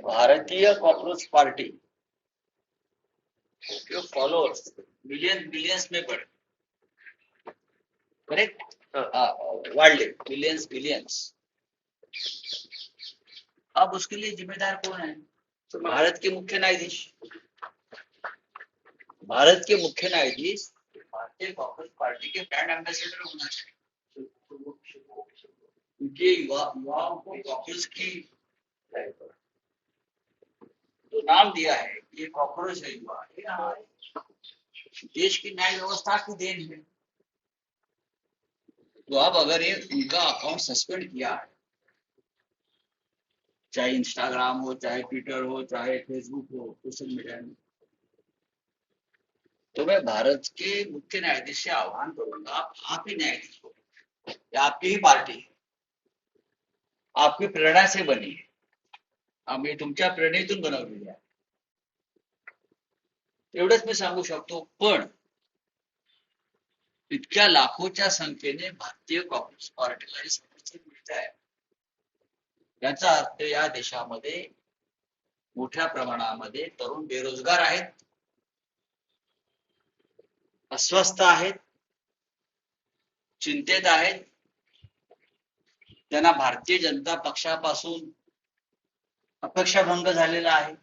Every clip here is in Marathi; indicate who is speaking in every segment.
Speaker 1: भारतीय कॉकरोच पार्टी के फॉलोअर्स बिलियंस में बढ़े, करेक्ट, वाढले बिलियंस। अब उसके लिए जिम्मेदार कौन है? तो भारत के मुख्य न्यायाधीश। भारत के मुख्य न्यायाधीश भारतीय कॉकरोच पार्टी के ब्रांड एम्बेसडर होना चाहिए, क्योंकि युवाओं को कॉकरोच की तो नाम दिया है, ये कॉकरोच है युवा, देश की न्याय व्यवस्था की देन है। तो अब अगर ये उनका अकाउंट सस्पेंड किया है, चाहे इंस्टाग्राम हो, चाहे ट्विटर हो, चाहे फेसबुक हो, सोशल मीडिया में, तो मैं भारत के मुख्य न्यायाधीश से आह्वान करूंगा, आप ही न्यायाधीश हो, आपकी ही पार्टी है, आपकी प्रेरणा से बनी है, आम्ही तुमच्या प्रेरणेतून बनवलेली आहे, एवढंच मी सांगू शकतो। पण इतक्या लाखोच्या संख्येने भारतीय कॉकरोच पार्टीला समर्थन मिळत आहे, याचा अर्थ या देशामध्ये मोठ्या प्रमाणामध्ये तरुण बेरोजगार आहेत, अस्वस्थ आहेत, चिंतेत आहेत, त्यांना भारतीय जनता पक्षापासून अपेक्षाभंग झालेला आहे,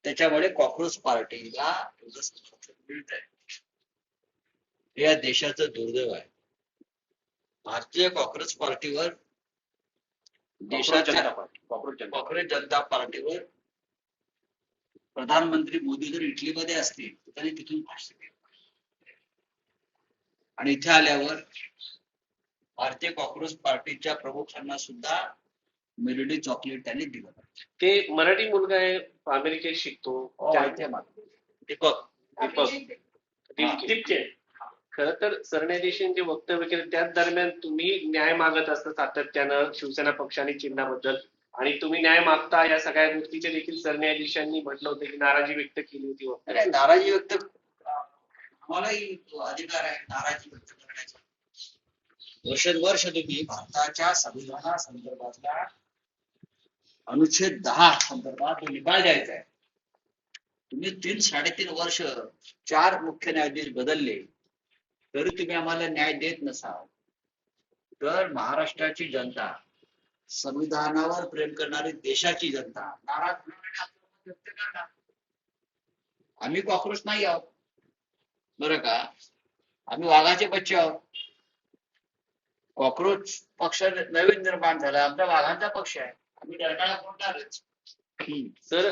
Speaker 1: त्याच्यामुळे कॉकरोच पार्टीला समर्थन मिळत आहे। हे या देशाचं दुर्दैव आहे। भारतीय कॉकरोच पार्टीवर, देशाच्या कॉकरोच जनता पार्टीवर प्रधानमंत्री मोदी जर इटलीमध्ये असतील तर त्यांनी तिथून भाषण केलं, आणि इथे आल्यावर भारतीय कॉकरोच पार्टीच्या प्रमुखांना सुद्धा मेलोडी चॉकलेट त्यांनी दिलं।
Speaker 2: ते मराठी मुलगा आहे, अमेरिकेत शिकतो, दीपक खरं तर सरन्यायाधीशांचे वक्तव्य केले त्याच दरम्यान तुम्ही न्याय मागत असता सातत्यानं शिवसेना पक्ष आणि चिन्हाबद्दल, आणि तुम्ही न्याय मागता या सगळ्या गोष्टीचे देखील सरन्यायाधीशांनी म्हटलं होतं की नाराजी व्यक्त केली होती।
Speaker 1: नाराजी व्यक्त, आम्हालाही अधिकार आहे नाराजी व्यक्त करण्याचा। वर्ष तुम्ही भारताच्या संविधानासंदर्भातल्या अनुच्छेद 10 संदर्भात निकाल द्यायचा आहे, तुम्ही 3-3.5 वर्ष 4 मुख्य न्यायाधीश बदलले तरी तुम्ही आम्हाला न्याय देत नसाल, तर महाराष्ट्राची जनता, संविधानावर प्रेम करणारी देशाची जनता नाराज व्यक्त करणार। आम्ही कॉकरोच नाही आहोत बरं का, आम्ही वाघाचे बच्चे आहोत। कॉकरोच पक्ष नवीन निर्माण झाला, आमचा वाघांचा पक्ष आहे, आम्ही डरकाळा फोडणारच।
Speaker 2: सर,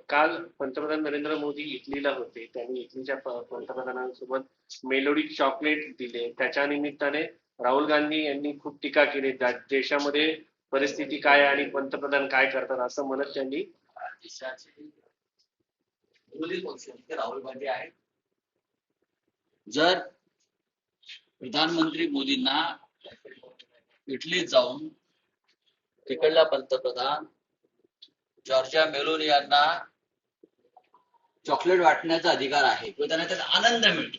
Speaker 2: काल पंतप्रधान नरेंद्र मोदी इटलीला होते, त्यांनी इटलीच्या पंतप्रधानांसोबत मेलोडी चॉकलेट दिले, त्याच्या निमित्ताने राहुल गांधी यांनी खूप टीका केली, देशामध्ये परिस्थिती काय आणि पंतप्रधान काय करतात असं म्हणत त्यांनी
Speaker 1: देशाचे विरोधी पक्ष राहुल गांधी आहेत, जर प्रधानमंत्री मोदींना इटलीत जाऊन तिकडला पंतप्रधान जॉर्जिया मेलोनी यांना चॉकलेट वाटण्याचा अधिकार आहे किंवा त्यांना त्याचा आनंद मिळतो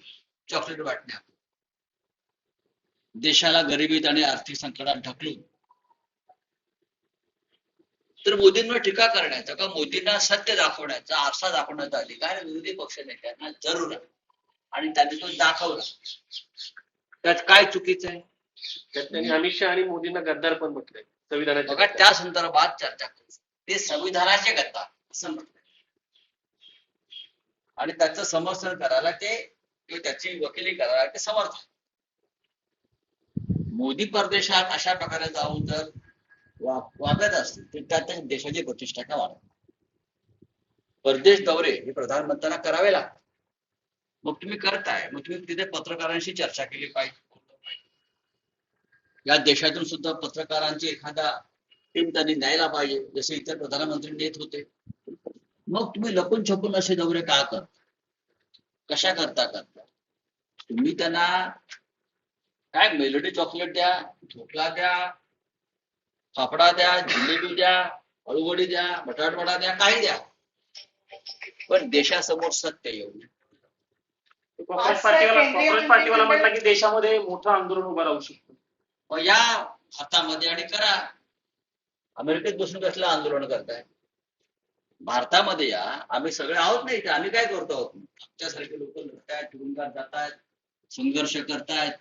Speaker 1: चॉकलेट वाटण्यात, देशाला गरिबीत आणि आर्थिक संकटात ढकलून, तर मोदींवर टीका करण्याचा का मोदींना सत्य दाखवण्याचा, आरसा दाखवण्याचा अधिकार विरोधी पक्ष नेत्यांना जरूर आहे, आणि त्यांनी तो दाखवला। त्यात काय चुकीचं आहे?
Speaker 2: त्यात त्यांनी अमित शहा आणि मोदींना गद्दार पण म्हटलंय संविधानाच्या।
Speaker 1: बघा, त्या संदर्भात चर्चा करू, ते संविधानाचे गद्दार असं म्हटलं, आणि त्याचं समर्थन करायला ते त्याची वकिली करायला ते समर्थ। मोदी परदेशात अशा प्रकारे जाऊन जर वागत असतील तर त्यात देशाची प्रतिष्ठा का वाढत? परदेश दौरे हे प्रधानमंत्र्यांना करावे लागतात, मग तुम्ही करताय, मग तुम्ही तिथे पत्रकारांशी चर्चा केली पाहिजे। या देशातून सुद्धा पत्रकारांची एखादा टीम त्यांनी न्यायला पाहिजे, जसे इतर प्रधानमंत्री नेत होते। मग तुम्ही लपून छपून असे दौरे का करता, कशा करता तुम्ही त्यांना काय मेलोडी चॉकलेट द्या, ढोकळा द्या, फाफडा द्या, जिलेबी द्या, अळूवडी द्या, बटाटवडा द्या, काही द्या, पण देशासमोर सत्य येऊ नये।
Speaker 2: काँग्रेस पार्टीवाला म्हटलं की देशामध्ये मोठं आंदोलन उभं राहू शकतं,
Speaker 1: मग या हातामध्ये आणि करा। अमेरिकेत बसून कसलं आंदोलन करताय? भारतामध्ये या, आम्ही सगळे आहोत नाही इथे, आम्ही काय करतो आहोत, आमच्यासारखे लोक लढतायत, तुरुंगात जातायत, संघर्ष करतायत.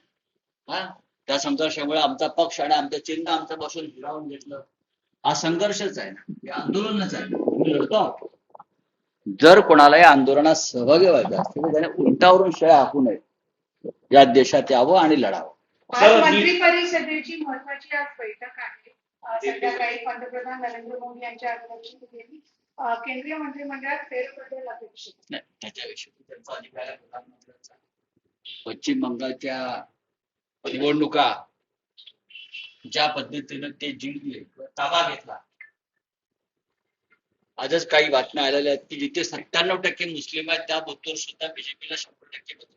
Speaker 1: हा, त्या संघर्षामुळे आमचा पक्ष आणि आमचं चिन्ह आमच्यापासून हिरावून घेतलं. हा संघर्षच आहे ना, हे आंदोलनच आहे ना, आम्ही लढतो आहोत. जर कोणाला या आंदोलनात सहभागी व्हायचं असेल तर त्याने उंटावरून शेळ्या हाकू नयेत, या देशात यावं आणि लढावं.
Speaker 3: आज मंत्री परिषदेची महत्वाची आज बैठक आहे. संध्याकाळी पंतप्रधान नरेंद्र मोदी यांच्या अध्यक्षतेखाली केंद्रीय मंत्रिमंडळात फेरबदल अपेक्षित.
Speaker 1: नाही, त्याच्याविषयी त्यांचा अधिकार आहे प्रधानमंत्र्यांचा. पश्चिम बंगालच्या निवडणुका ज्या पद्धतीनं ते जिंकले, ताबा घेतला. आजच काही बातम्या आलेल्या आहेत की जिथे 97% मुस्लिम आहेत त्या बूथवर सुद्धा बीजेपीला 100% मतं.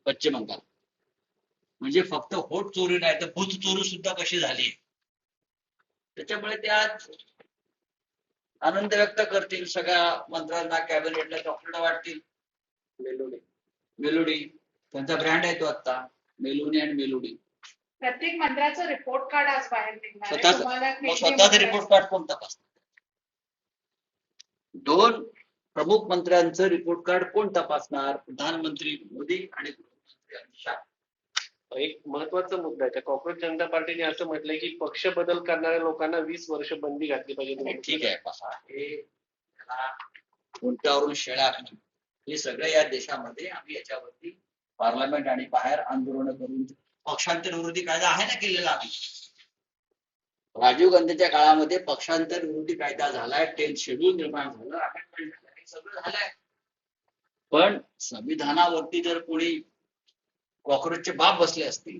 Speaker 1: पश्चिम बंगाल म्हणजे फक्त वोट चोरी नाही तर बूथ चोरी सुद्धा कशी झाली. त्याच्यामुळे ते आज आनंद व्यक्त करतील, सगळ्या मंत्र्यांना कॅबिनेटला चॉकलेट वाटतील. मेलोडी त्यांचा ब्रँड आहे तो आता, मेलोडी आणि मेलोडी.
Speaker 3: प्रत्येक मंत्र्याचं रिपोर्ट कार्ड आज बाहेर निघणार आहे. तुम्हाला
Speaker 1: स्वतःच रिपोर्ट कार्ड कोण तपासणार? दोन प्रमुख मंत्र्यांचं रिपोर्ट कार्ड कोण तपासणार? प्रधानमंत्री मोदी आणि गृहमंत्री अमित शहा.
Speaker 2: एक महत्वाचा मुद्दा आहे. त्या कॉंग्रेस जनता पार्टीने असं म्हटलंय की पक्ष बदल करणाऱ्या लोकांना 20 वर्ष बंदी घातली पाहिजे.
Speaker 1: ठीक आहे, पहा, हे उंटावरून शेळ्या हाकणं, हे सगळं या देशामध्ये आम्ही याच्यावरती पार्लमेंट आणि बाहेर आंदोलन करून पक्षांतर विरोधी कायदा आहे ना केलेला आम्ही. राजीव गांधीच्या काळामध्ये पक्षांतर विरोधी कायदा झालाय, 10th शेड्यूल निर्माण झालं, अमेंडमेंट झालं, हे सगळं झालंय. पण संविधानावरती जर कोणी कॉक्रोचचे बाप बसले असतील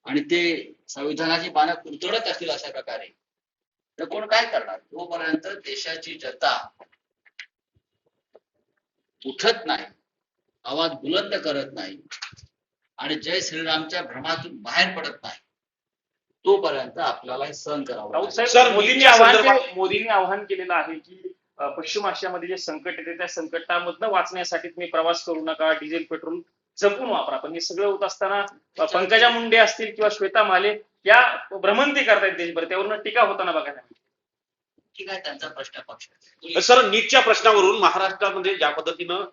Speaker 1: आणि ते संविधानाची पानं कुरतडत असतील अशा प्रकारे, तर कोण काय करणार? तोपर्यंत देशाची जनता उठत नाही, आवाज बुलंद करत नाही आणि जय श्रीरामच्या भ्रमातून बाहेर पडत नाही, तोपर्यंत आपल्याला सहन करावं लागेल.
Speaker 4: सर, मोदींनी आवाहन केलेलं आहे की पश्चिम आशियामध्ये जे संकट येते त्या संकटामधनं वाचण्यासाठी तुम्ही प्रवास करू नका, डिझेल पेट्रोल जपून वापरा. पण हे सगळं होत असताना पंकजा मुंडे असतील किंवा श्वेता माले या भ्रमंती करतायत देशभर, त्यावरून टीका होताना बघायला.
Speaker 1: ठीक आहे, त्यांचा प्रश्न पक्ष.
Speaker 4: सर, नीटच्या प्रश्नावरून महाराष्ट्रामध्ये ज्या पद्धतीनं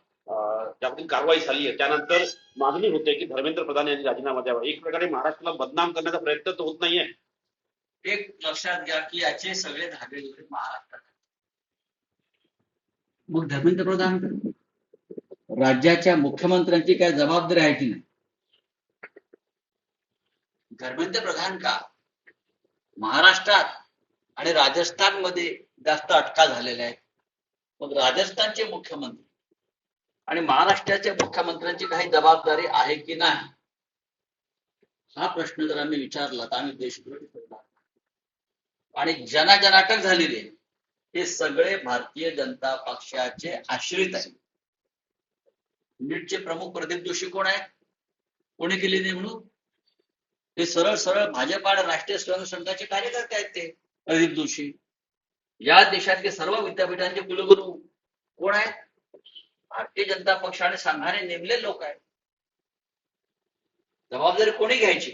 Speaker 4: कारवाई झाली आहे त्यानंतर मागणी होते की धर्मेंद्र प्रधान यांनी राजीनामा द्यावा. एक प्रकारे महाराष्ट्राला बदनाम करण्याचा प्रयत्न तर होत नाहीये.
Speaker 1: एक लक्षात घ्या की याचे सगळे धागे महाराष्ट्रात. मग धर्मेंद्र प्रधान राज्याच्या मुख्यमंत्र्यांची काय जबाबदारी आहे की नाही? धर्मेंद्र प्रधान का महाराष्ट्रात आणि राजस्थानमध्ये जास्त अटका झालेल्या आहेत, मग राजस्थानचे मुख्यमंत्री आणि महाराष्ट्राच्या मुख्यमंत्र्यांची काही जबाबदारी आहे की नाही, हा प्रश्न जर आम्ही विचारला तर आम्ही देशविरोधी करणार. आणि ज्यांना अटक झालेली आहे हे सगळे भारतीय जनता पक्षाचे आश्रित आहेत. नीटचे प्रमुख प्रदीप जोशी कोण आहे? कोणी केली नेमणूक? हे सरळ सरळ भाजप आणि राष्ट्रीय स्वयंसेवक कार्यकर्ते आहेत ते प्रदीप जोशी. या देशातले सर्व विद्यापीठांचे कुलगुरू कोण आहेत? भारतीय जनता पक्ष आणि संघाने नेमले लोक आहेत. जबाबदारी कोणी घ्यायची?